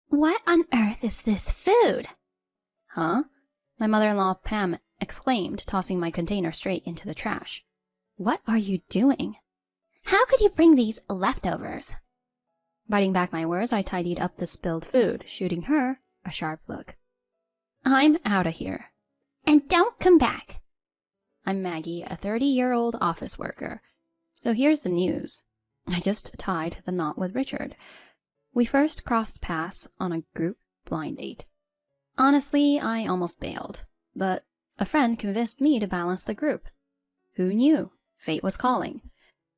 What on earth is this food? Huh? My mother-in-law Pam exclaimed, tossing my container straight into the trash. What are you doing? How could you bring these leftovers? Biting back my words, I tidied up the spilled food, shooting her a sharp look. I'm out of here. And don't come back. I'm Maggie, a 30-year-old office worker. So here's the news. I just tied the knot with Richard. We first crossed paths on a group blind date. Honestly, I almost bailed, but a friend convinced me to balance the group. Who knew? Fate was calling.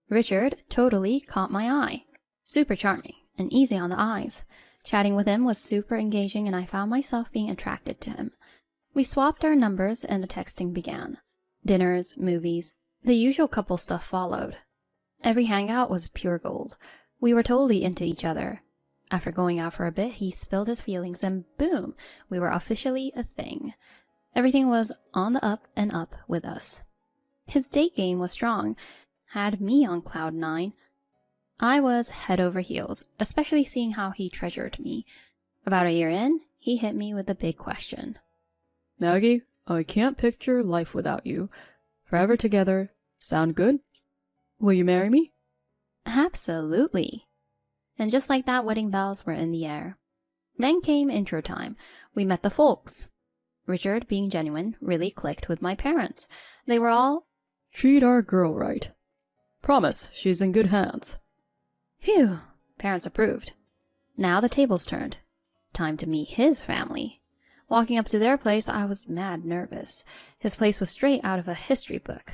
Richard totally caught my eye. Super charming and easy on the eyes. Chatting with him was super engaging and I found myself being attracted to him. We swapped our numbers and the texting began. Dinners, movies, the usual couple stuff followed. Every hangout was pure gold. We were totally into each other. After going out for a bit, he spilled his feelings and boom, we were officially a thing. Everything was on the up and up with us. His date game was strong, had me on cloud 9. I was head over heels, especially seeing how he treasured me. About a year in, he hit me with the big question. Maggie, I can't picture life without you. Forever together. Sound good? Will you marry me? Absolutely. And just like that, wedding bells were in the air. Then came intro time. We met the folks. Richard, being genuine, really clicked with my parents. They were all, Treat our girl right. Promise, she's in good hands. Phew, parents approved. Now the tables turned. Time to meet his family. Walking up to their place, I was mad nervous. His place was straight out of a history book.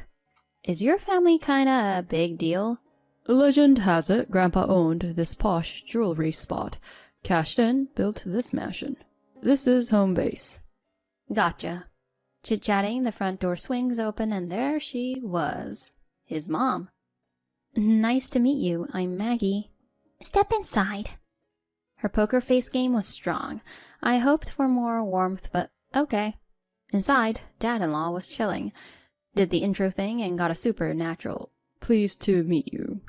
Is your family kinda a big deal? Legend has it Grandpa owned this posh jewelry spot. Cashed in, built this mansion. This is home base. Gotcha. Chit-chatting, the front door swings open and there she was. His mom. Nice to meet you. I'm Maggie. Step inside. Her poker face game was strong. I hoped for more warmth, but okay. Inside, Dad-in-law was chilling. Did the intro thing and got a supernatural, Pleased to meet you.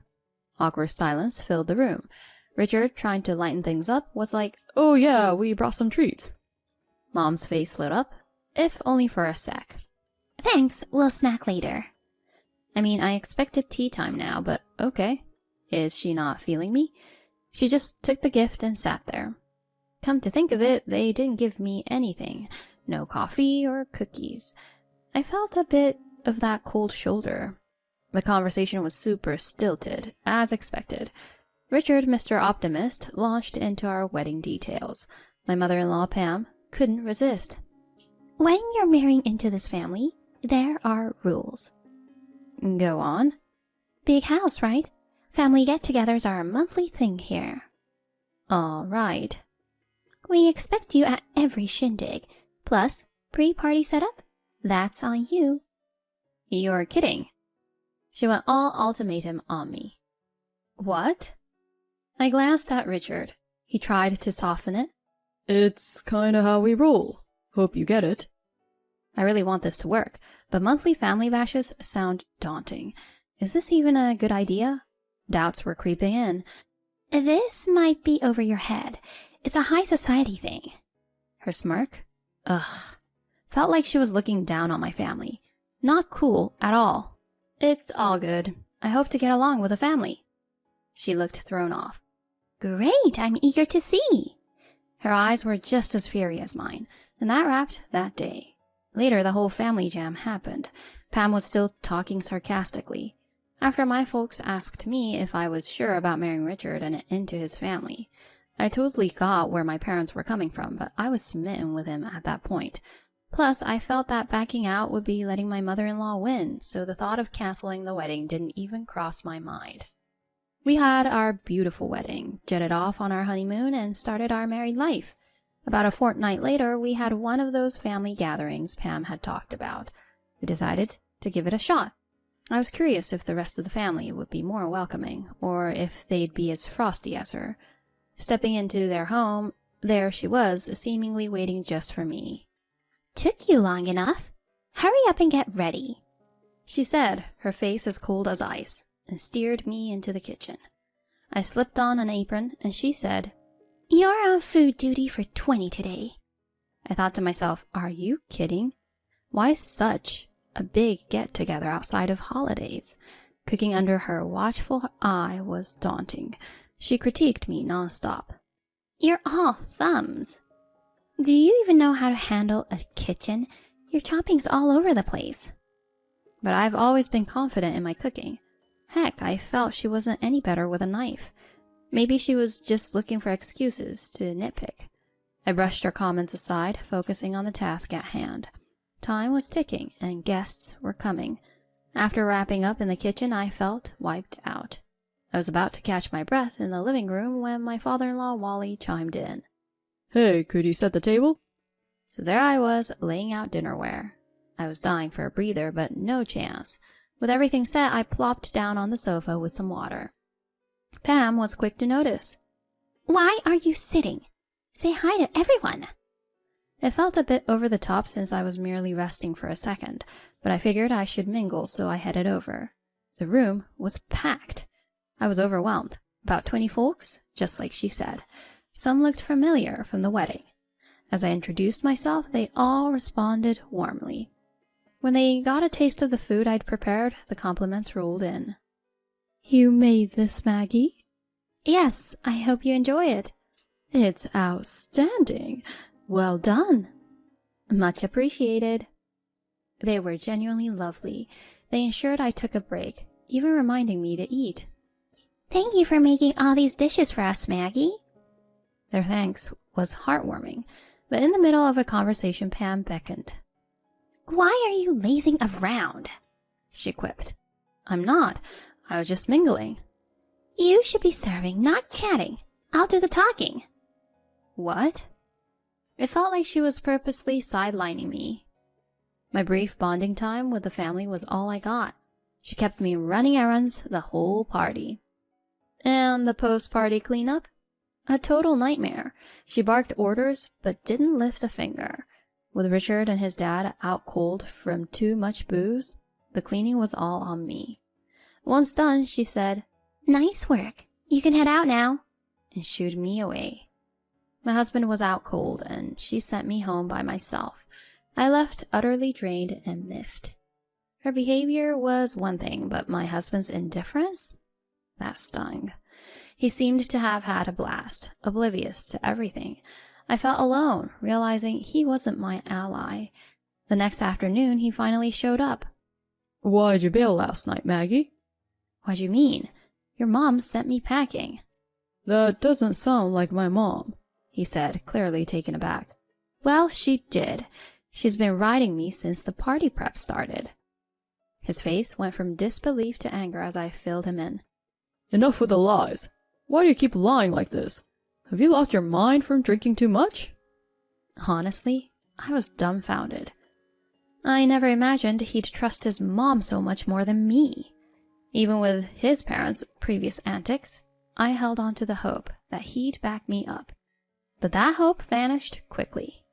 awkward silence filled the room. Richard, trying to lighten things up, was like, Oh yeah, we brought some treats. Mom's face lit up, if only for a sec. Thanks, we'll snack later. I mean, I expected tea time now, but okay. Is she not feeling me? She just took the gift and sat there. Come to think of it, they didn't give me anything. No coffee or cookies. I felt a bit of that cold shoulder. The conversation was super stilted, as expected. Richard, Mr. Optimist, launched into our wedding details. My mother-in-law, Pam, couldn't resist. When you're marrying into this family, there are rules. Go on. Big house, right? Family get-togethers are a monthly thing here. All right. We expect you at every shindig. Plus, pre-party setup? That's on you. You're kidding. She went all ultimatum on me. What? I glanced at Richard. He tried to soften it. It's kinda how we roll. Hope you get it. I really want this to work, but monthly family bashes sound daunting. Is this even a good idea? Doubts were creeping in. This might be over your head. It's a high society thing. Her smirk? Ugh. Felt like she was looking down on my family. Not cool at all. It's all good. I hope to get along with the family. She looked thrown off. Great, I'm eager to see. Her eyes were just as fiery as mine, and that wrapped that day. Later, the whole family jam happened. Pam was still talking sarcastically. After my folks asked me if I was sure about marrying Richard and into his family. I totally got where my parents were coming from, but I was smitten with him at that point. Plus, I felt that backing out would be letting my mother-in-law win, so the thought of canceling the wedding didn't even cross my mind. We had our beautiful wedding, jetted off on our honeymoon, and started our married life. About a fortnight later, we had one of those family gatherings Pam had talked about. We decided to give it a shot. I was curious if the rest of the family would be more welcoming, or if they'd be as frosty as her. Stepping into their home, there she was, seemingly waiting just for me. Took you long enough. Hurry up and get ready, she said, her face as cold as ice, and steered me into the kitchen. I slipped on an apron, and she said, You're on food duty for 20 today. I thought to myself, are you kidding? Why such a big get-together outside of holidays? Cooking under her watchful eye was daunting. She critiqued me nonstop. You're all thumbs. Do you even know how to handle a kitchen? Your chopping's all over the place. But I've always been confident in my cooking. Heck, I felt she wasn't any better with a knife. Maybe she was just looking for excuses to nitpick. I brushed her comments aside, focusing on the task at hand. Time was ticking, and guests were coming. After wrapping up in the kitchen, I felt wiped out. I was about to catch my breath in the living room when my father-in-law Wally chimed in. Hey, could you set the table? So there I was, laying out dinnerware. I was dying for a breather, but no chance. With everything set, I plopped down on the sofa with some water. Pam was quick to notice. Why are you sitting? Say hi to everyone. It felt a bit over the top since I was merely resting for a second, but I figured I should mingle, so I headed over. The room was packed. I was overwhelmed. About 20 folks, just like she said. Some looked familiar from the wedding. As I introduced myself, they all responded warmly. When they got a taste of the food I'd prepared, the compliments rolled in. You made this, Maggie? Yes, I hope you enjoy it. It's outstanding. Well done. Much appreciated. They were genuinely lovely. They ensured I took a break, even reminding me to eat. Thank you for making all these dishes for us, Maggie. Their thanks was heartwarming, but in the middle of a conversation, Pam beckoned. Why are you lazing around? She quipped. I'm not. I was just mingling. You should be serving, not chatting. I'll do the talking. What? It felt like she was purposely sidelining me. My brief bonding time with the family was all I got. She kept me running errands the whole party. And the post-party cleanup? A total nightmare. She barked orders, but didn't lift a finger. With Richard and his dad out cold from too much booze, the cleaning was all on me. Once done, she said, Nice work. You can head out now. And shooed me away. My husband was out cold, and she sent me home by myself. I left utterly drained and miffed. Her behavior was one thing, but my husband's indifference? That stung. He seemed to have had a blast, oblivious to everything. I felt alone, realizing he wasn't my ally. The next afternoon, he finally showed up. Why'd you bail last night, Maggie? What'd you mean? Your mom sent me packing. That doesn't sound like my mom, he said, clearly taken aback. Well, she did. She's been riding me since the party prep started. His face went from disbelief to anger as I filled him in. Enough with the lies. Why do you keep lying like this? Have you lost your mind from drinking too much? Honestly, I was dumbfounded. I never imagined he'd trust his mom so much more than me. Even with his parents' previous antics, I held on to the hope that he'd back me up. But that hope vanished quickly.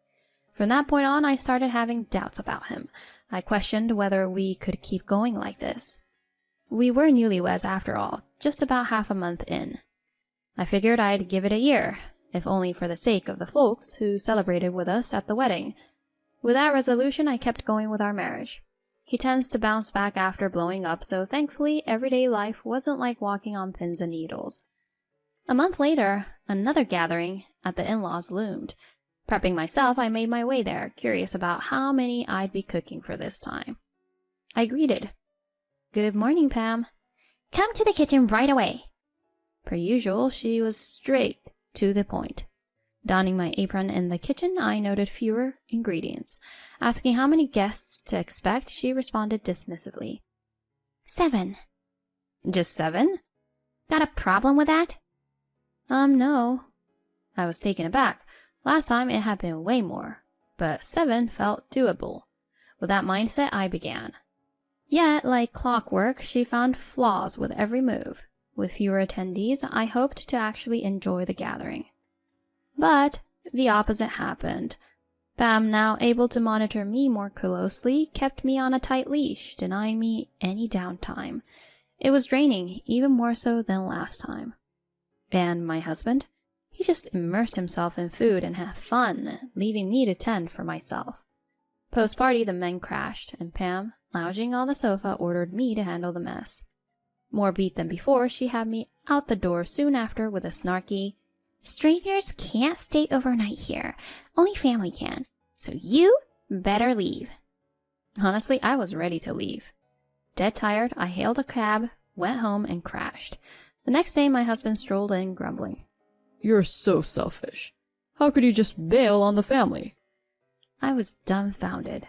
From that point on, I started having doubts about him. I questioned whether we could keep going like this. We were newlyweds after all, just about half a month in. I figured I'd give it a year, if only for the sake of the folks who celebrated with us at the wedding. With that resolution, I kept going with our marriage. He tends to bounce back after blowing up, so thankfully everyday life wasn't like walking on pins and needles. A month later, another gathering at the in-laws loomed. Prepping myself, I made my way there, curious about how many I'd be cooking for this time. I greeted. Good morning, Pam. Come to the kitchen right away. Per usual, she was straight to the point. Donning my apron in the kitchen, I noted fewer ingredients. Asking how many guests to expect, she responded dismissively. 7. Just 7? Got a problem with that? No. I was taken aback. Last time it had been way more, but 7 felt doable. With that mindset, I began. Yet, like clockwork, she found flaws with every move. With fewer attendees, I hoped to actually enjoy the gathering. But the opposite happened. Pam, now able to monitor me more closely, kept me on a tight leash, denying me any downtime. It was draining, even more so than last time. And my husband? He just immersed himself in food and had fun, leaving me to tend for myself. Post-party, the men crashed, and Pam, lounging on the sofa, ordered me to handle the mess. More beat than before, she had me out the door soon after with a snarky, "Strangers can't stay overnight here. Only family can. So you better leave." Honestly, I was ready to leave. Dead tired, I hailed a cab, went home, and crashed. The next day, my husband strolled in, grumbling. "You're so selfish. How could you just bail on the family?" I was dumbfounded.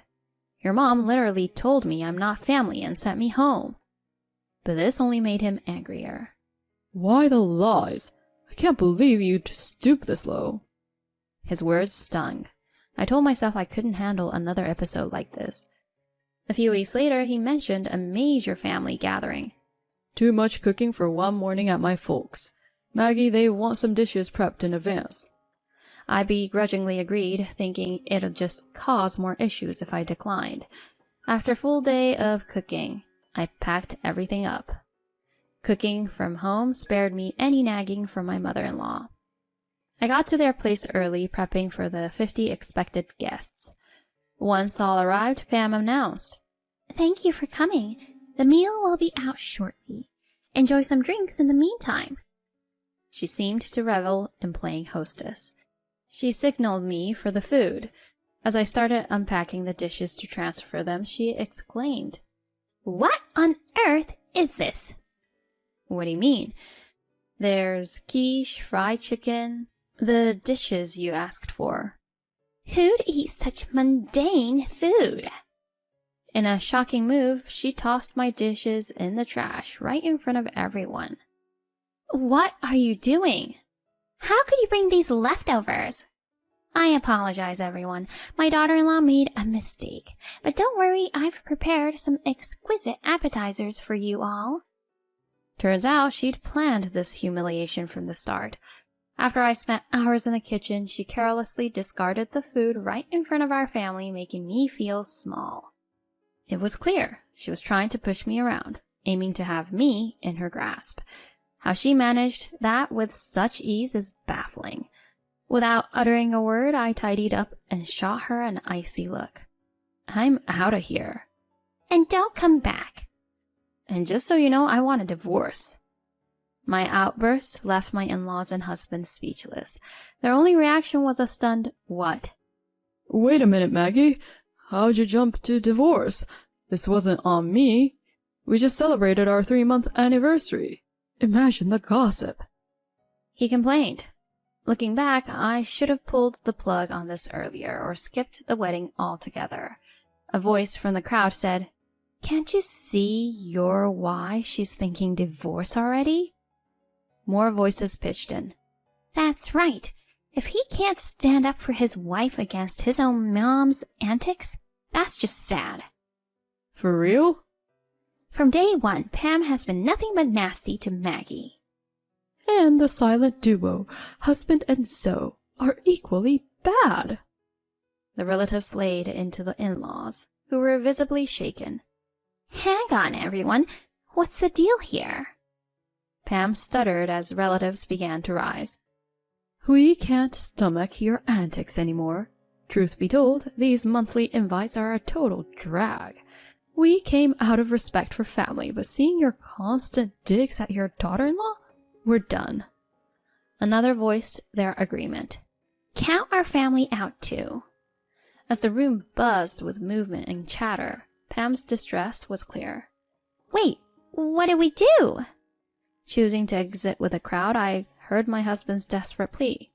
Your mom literally told me I'm not family and sent me home. But this only made him angrier. "Why the lies? I can't believe you'd stoop this low." His words stung. I told myself I couldn't handle another episode like this. A few weeks later, he mentioned a major family gathering. "Too much cooking for one morning at my folks. Maggie, they want some dishes prepped in advance." I begrudgingly agreed, thinking it'd just cause more issues if I declined. After a full day of cooking, I packed everything up. Cooking from home spared me any nagging from my mother-in-law. I got to their place early, prepping for the 50 expected guests. Once all arrived, Pam announced, "Thank you for coming. The meal will be out shortly. Enjoy some drinks in the meantime." She seemed to revel in playing hostess. She signaled me for the food. As I started unpacking the dishes to transfer them, she exclaimed, "What on earth is this?" "What do you mean?" "There's quiche, fried chicken, the dishes you asked for." "Who'd eat such mundane food?" In a shocking move, she tossed my dishes in the trash right in front of everyone. "What are you doing? How could you bring these leftovers?" "I apologize, everyone. My daughter-in-law made a mistake. But don't worry, I've prepared some exquisite appetizers for you all." Turns out she'd planned this humiliation from the start. After I spent hours in the kitchen, she carelessly discarded the food right in front of our family, making me feel small. It was clear she was trying to push me around, aiming to have me in her grasp. How she managed that with such ease is baffling. Without uttering a word, I tidied up and shot her an icy look. "I'm out of here. "And don't come back." And just so you know, I want a divorce." My outburst left my in-laws and husband speechless. Their only reaction was a stunned, "What?" "Wait a minute, Maggie. How'd you jump to divorce? This wasn't on me. We just celebrated our 3-month anniversary. Imagine the gossip." He complained. Looking back, I should have pulled the plug on this earlier or skipped the wedding altogether. A voice from the crowd said, "Can't you see you're why she's thinking divorce already?" More voices pitched in. "That's right. If he can't stand up for his wife against his own mom's antics, that's just sad." "For real?" "From day one, Pam has been nothing but nasty to Maggie." "And the silent duo, husband and so, are equally bad." The relatives laid into the in-laws, who were visibly shaken. "Hang on, everyone. What's the deal here?" Pam stuttered as relatives began to rise. "We can't stomach your antics anymore. Truth be told, these monthly invites are a total drag. We came out of respect for family, but seeing your constant digs at your daughter-in-law? We're done." Another voiced their agreement. "Count our family out too." As the room buzzed with movement and chatter, Pam's distress was clear. "Wait, what do we do?" Choosing to exit with the crowd, I heard my husband's desperate plea.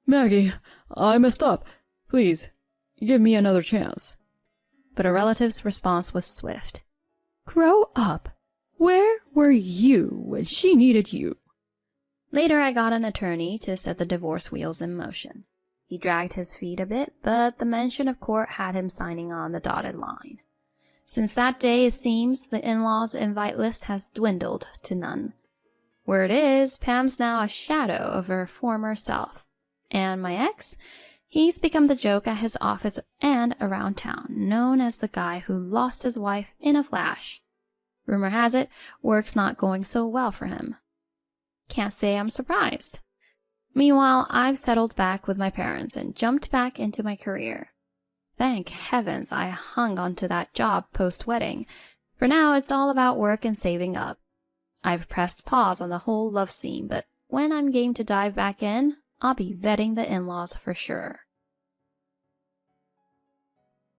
"Maggie, I messed up. Please, give me another chance." But a relative's response was swift. "Grow up. Where were you when she needed you?" Later, I got an attorney to set the divorce wheels in motion. He dragged his feet a bit, but the mention of court had him signing on the dotted line. Since that day, it seems, the in-laws' invite list has dwindled to none. Word is, Pam's now a shadow of her former self. And my ex? He's become the joke at his office and around town, known as the guy who lost his wife in a flash. Rumor has it, work's not going so well for him. Can't say I'm surprised. Meanwhile, I've settled back with my parents and jumped back into my career. Thank heavens I hung onto that job post-wedding. For now, it's all about work and saving up. I've pressed pause on the whole love scene, but when I'm game to dive back in, I'll be vetting the in-laws for sure.